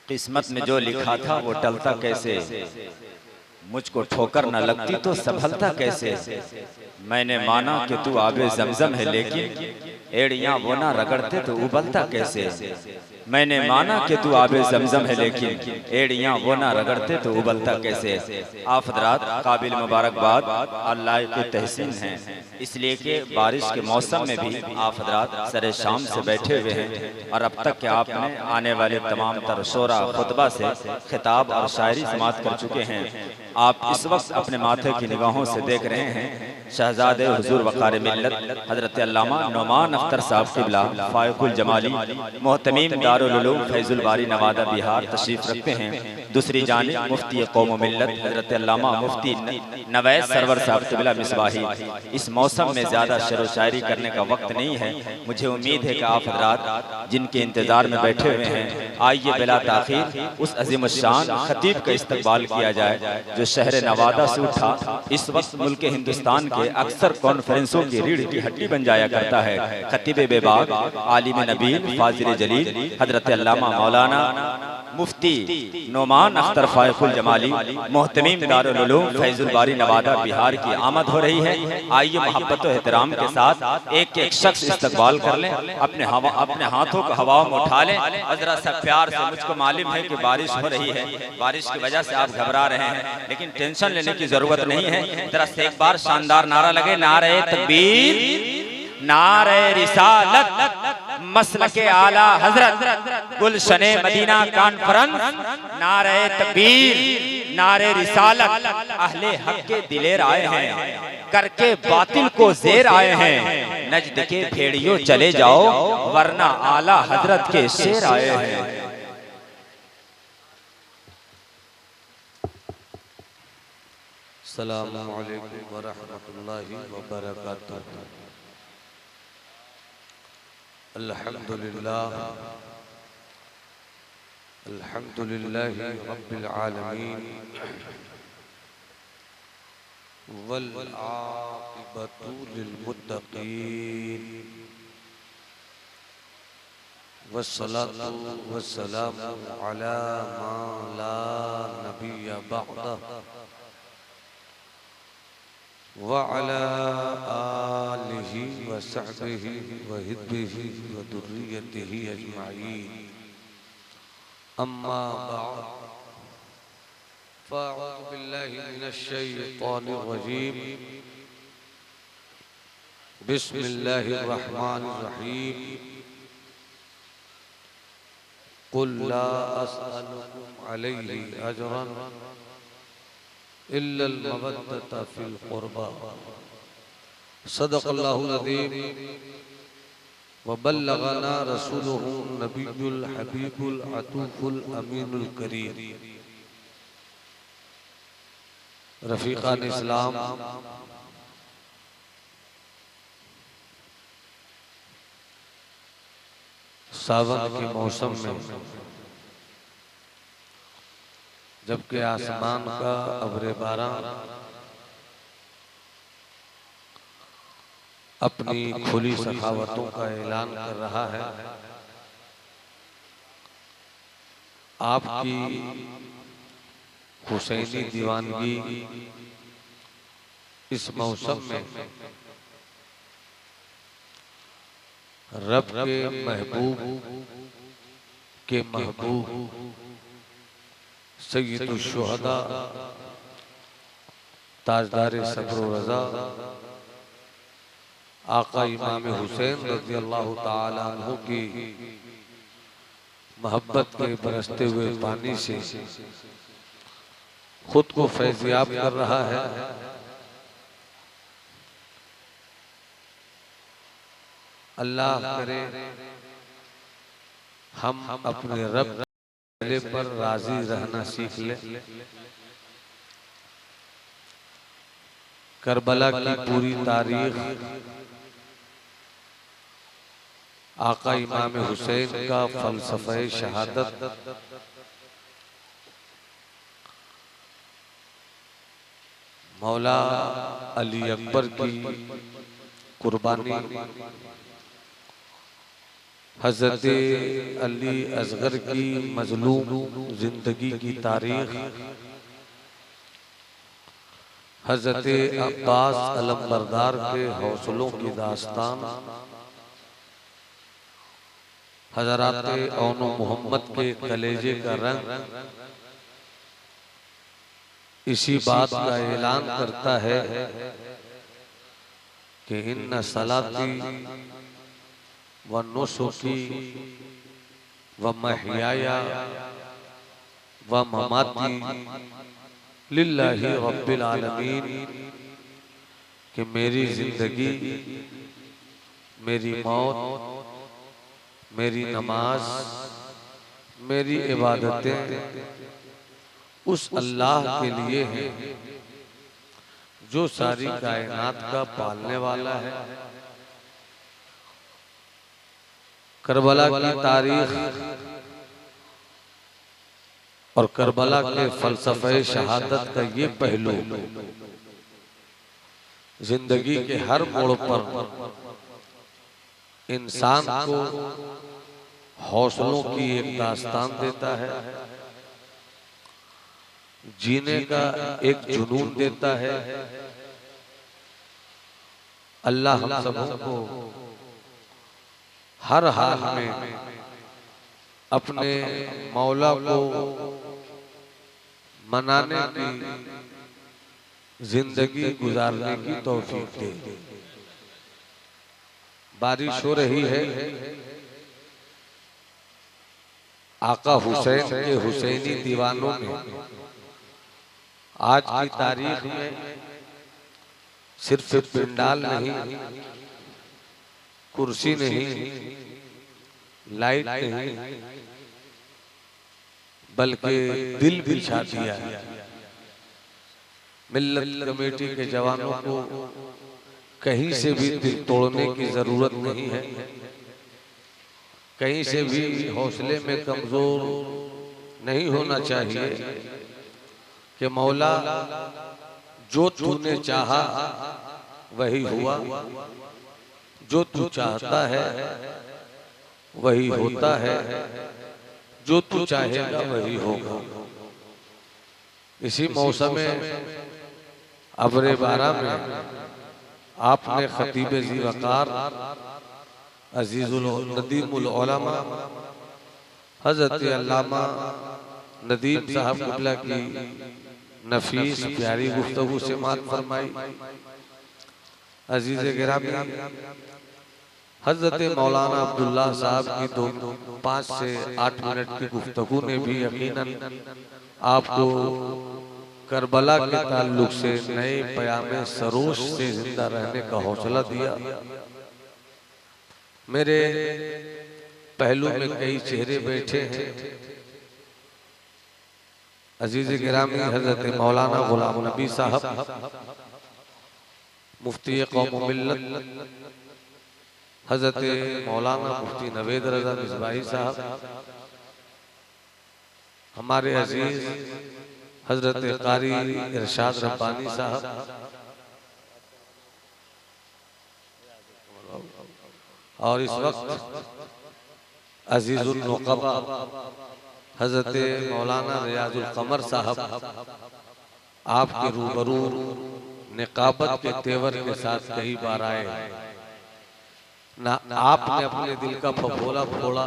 किस्मत में जो लिखा था वो टलता कैसे, मुझको ठोकर न लगती तो संभलता कैसे। मैंने माना कि तू आबे जमजम है लेकिन एड़ियां वो ना रगड़ते तो उबलता कैसे। मैंने माना कि तू आबे जमजम है लेकिन एड़ियां वो ना रगड़ते तो उबलता कैसे। आप हज़रात काबिल मुबारकबाद और लायक तहसीन हैं, इसलिए कि बारिश के मौसम में भी आप हज़रात सरे शाम से बैठे हुए हैं और अब तक के आपने आने वाले तमाम तर शोरा खुतबा से खिताब और शायरी समाप्त कर चुके हैं। आप इस वक्त अपने माथे की निगाहों से देख रहे हैं शहजादे हुजूर वक़ार मिल्लत हज़रत अल्लामा नुमान अख्तर साहब क़िबला फ़ाइक़ुल जमाली मोहतमीम दारुल उलूम फैज़ुल बारी नवादा बिहार तशरीफ़ रखते हैं। दूसरी जानिब मुफ्ती कौम मिल्लत हज़रत अल्लामा मुफ्ती नवैस सरवर साहब क़िबला मिसबाही। इस मौसम में ज़्यादा शेर व शायरी करने का वक्त नहीं है। मुझे उम्मीद है कि आप हज़रात जिनके इंतज़ार में बैठे हुए हैं, आइए बिला ताख़ीर उस अज़ीम शान खतीब का इस्तकबाल किया जाए जो शहर नवादा से उठा इस वक्त मुल्क हिंदुस्तान के अक्सर कॉन्फ्रेंसों की रीढ़ की हड्डी बन जाया करता है। खतीब बेबाक आलिम नबील फाजिल जलील हज़रत अल्लामा मौलाना मुफ्ती नुमान अख्तर फ़ाइक़ुल जमाली मोहतमीम दारुल उलूम फैज़ुल बारी नवादा बिहार की आमद हो रही है। आइए मोहब्बत और एहतराम के साथ एक एक शख्स इस्तकबाल कर लें, अपने हाथों को हवा में उठा लें और जरा सा प्यार से। मुझको मालूम है कि बारिश हो रही है, बारिश की वजह से आप घबरा रहे हैं, लेकिन टेंशन लेने की जरूरत नहीं है। जरा से एक बार शानदार नारा लगे, नारे तकबीर, नारे रिसालत, मसलके आला हजरत, गुलशने मदीना कॉन्फ्रेंस, नारे तकबीर, नारे रिसालत। अहले हक के दिलेर आए हैं, करके बातिल को जेर आए हैं। नजद के भेड़ियों चले जाओ वरना आला हजरत के शेर आए हैं। अस्सलामु अलैकुम व रहमतुल्लाहि व बरकातुहू। अल्हम्दुलिल्लाह अल्हम्दुलिल्लाहि रब्बिल आलमीन वल आक़िबतु लिल मुत्तक़ीन वस्सलातु वस्सलामु अला मा ला नबिय्य बअदह व अला आलिहि व सहबिहि व हिज़्बिहि व दुर्रिय्यतिहि अजमईन। अम्मा बअद फ़अऊज़ु बिल्लाहि मिनश शैतानिर रजीम। बिस्मिल्लाहिर रहमानिर रहीम। कुल ला अस्अलुकुम अलैहि अजरन इल्लल मवद्दता फिल क़ुरबा। सदक़ल्लाहुल अज़ीम व बल्लगना रसूलुहु नबियुल हबीबुल अतूफ़ुल अमीनुल करीम। रफ़ीक़ान इस्लाम, सावन के मौसम में जबकि आसमान का अब्र बारां अपनी खुली सखावतों का ऐलान कर रहा है, आपकी हुसैनी दीवानगी इस मौसम में रब के महबूब के महबूब सय्यदुश शुहदा ताजदार सब्र व रज़ा आका इमाम हुसैन रज़ियल्लाहु ताला अन्हु की मोहब्बत के बरसते हुए पानी से खुद को फैज़याब कर रहा है। अल्लाह करे हम अपने रब पर राजी रहना सीख ले। करबला की पूरी तारीख आका इमाम हुसैन का फलसफे शहादत मौला अली अकबर की कुर्बानी हजरत अली असगर की मजलूम जिंदगी की तारीख, हजरत अब्बास अलमबरदार के हौसलों की दास्तान, हजरत औनो मोहम्मद के कलेजे का रंग इसी बात का ऐलान करता है कि इन्ना सलाती व नुसुकी व महयाया व ममाती लिल्लाहि रब्बिल आलमीन, कि मेरी जिंदगी, मेरी मौत, मेरी नमाज, मेरी इबादतें उस अल्लाह के लिए हैं जो सारी कायनात का पालने वाला है। करबला की तारीख और करबला के फलसफे शहादत का ये पहलू जिंदगी के हर मोड़ पर इंसान को हौसलों की एक दास्तान देता है, जीने का एक जुनून देता है। अल्लाह हम सबको हर हाल में अपने मौला को मनाने की, जिंदगी गुजारने की तौफीक दे। बारिश हो रही है, आका हुसैन के हुसैनी दीवानों में आज की तारीख में सिर्फ पिंडाल नहीं, कुर्सी नहीं, लाइट नहीं, बल्कि दिल बिछा दिया। मिल्लत कमेटी के जवानों को कहीं से भी दिल तोड़ने की जरूरत नहीं है, कहीं से भी हौसले में कमजोर नहीं होना चाहिए कि मौला जो तूने चाहा वही हुआ, जो तू चाहता है वही होता है, जो तू चाहेगा वही होगा। इसी मौसम में अब्रे बारा में आपने खतीब ज़ी वक़ार अजीजुल नदीमुल उलमा हजरत अल्लामा नदीम साहब कुबला की नफीस प्यारी गुफ्तगू से मात फरमाई। अजीज गिरामी, हजरत मौलाना अब्दुल्ला साहब की 5 से 8 मिनट की गुफ्तगू ने भी यकीनन आपको करबला के ताल्लुक से नए पयामे सरोश से जिंदा रहने का हौसला दिया। मेरे पहलू में कई चेहरे बैठे हैं। अजीज गिरामी, हजरत मौलाना गुलाम नबी साहब मुफ्ती कौम मिल्लत, हजरत मौलाना मुफ्ती नवेद रजा मिसबाही साहब, हमारे अजीज हजरत कारी इरशाद रब्बानी साहब, और इस वक्त अजीजुल नुक़बा हजरत मौलाना रियाजुल कमर साहब आपके रूबरू निकाबत के तेवर के साथ कई बार आए। ना आपने अपने दिल का फफोला फोड़ा,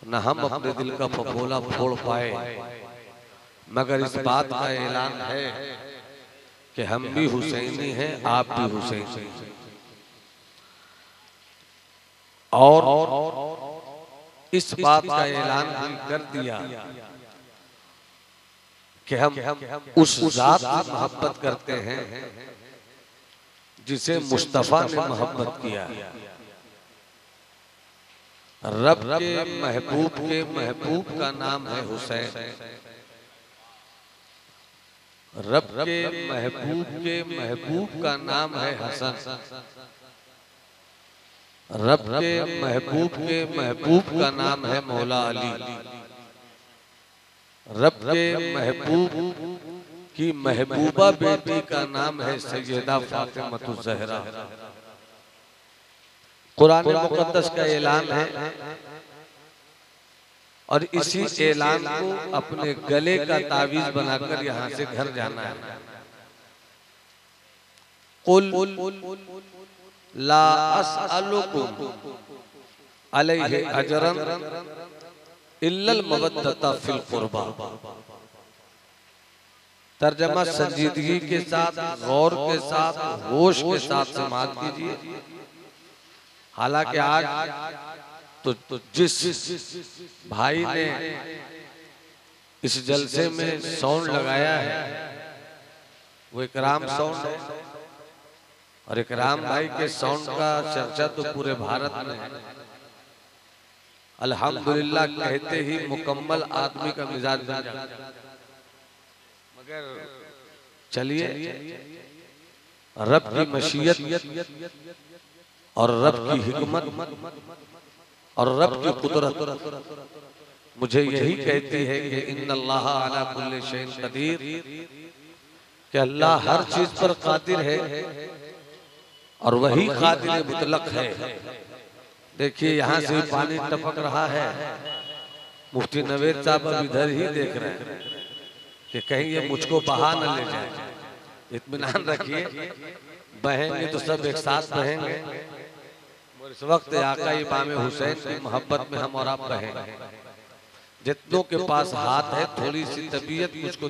न हम अपने दिल का फफोला फोड़ पाए, मगर इस बात का ऐलान है कि हम भी हुसैनी हैं, आप भी हुसैनी हैं। और इस बात का ऐलान भी कर दिया कि हम उस जात से मोहब्बत करते हैं जिसे मुस्तफा ने मोहब्बत किया। रब के महबूब का नाम है हुसैन, रब के महबूब का नाम है हसन, रब के महबूब का नाम है मौला अली, रब के महबूब की महबूबा बेटी का नाम है सैयदा फातिमा ज़हरा। कुरान मुकद्दस का ऐलान है और इसी ऐलान को अपने गले का तावीज बनाकर यहाँ से घर जाना है। कुल ला अस्अलुकुम अलैहि अजरन इल्लल मवद्दता फिल कुर्बा। तर्जमा संजीदगी के साथ, गौर के साथ, होश के साथ समाप्त कीजिए। हालांकि आज तो जिस भाई ने इस जलसे में साउंड लगाया है वो इकराम साउंड है और इकराम भाई के साउंड का चर्चा तो पूरे भारत में है। अल्हम्दुलिल्लाह कहते ही मुकम्मल आदमी का मिजाज बन जाता है। मगर चलिए, रब की मशीयत और रब की हिकमत और रब की कुदरत मुझे यही कहती है कि इन्नल्लाह अला कुल्ली शैइन कदीर, कि अल्लाह हर चीज पर कादिर है और वही कादिर मुतलक है। देखिए यहाँ से पानी टपक रहा है, मुफ्ती नवेद साहब अब इधर ही देख रहे हैं कि कहीं ये मुझको बहा न ले जाए। इत्मीनान रखिए, बहेंगे तो सब एक साथ बहेंगे। इस वक्त आका इमाम हुसैन की मोहब्बत में हम और आप बहेंगे। जितनों के पास हाथ है, थोड़ी सी तबीयत मुझको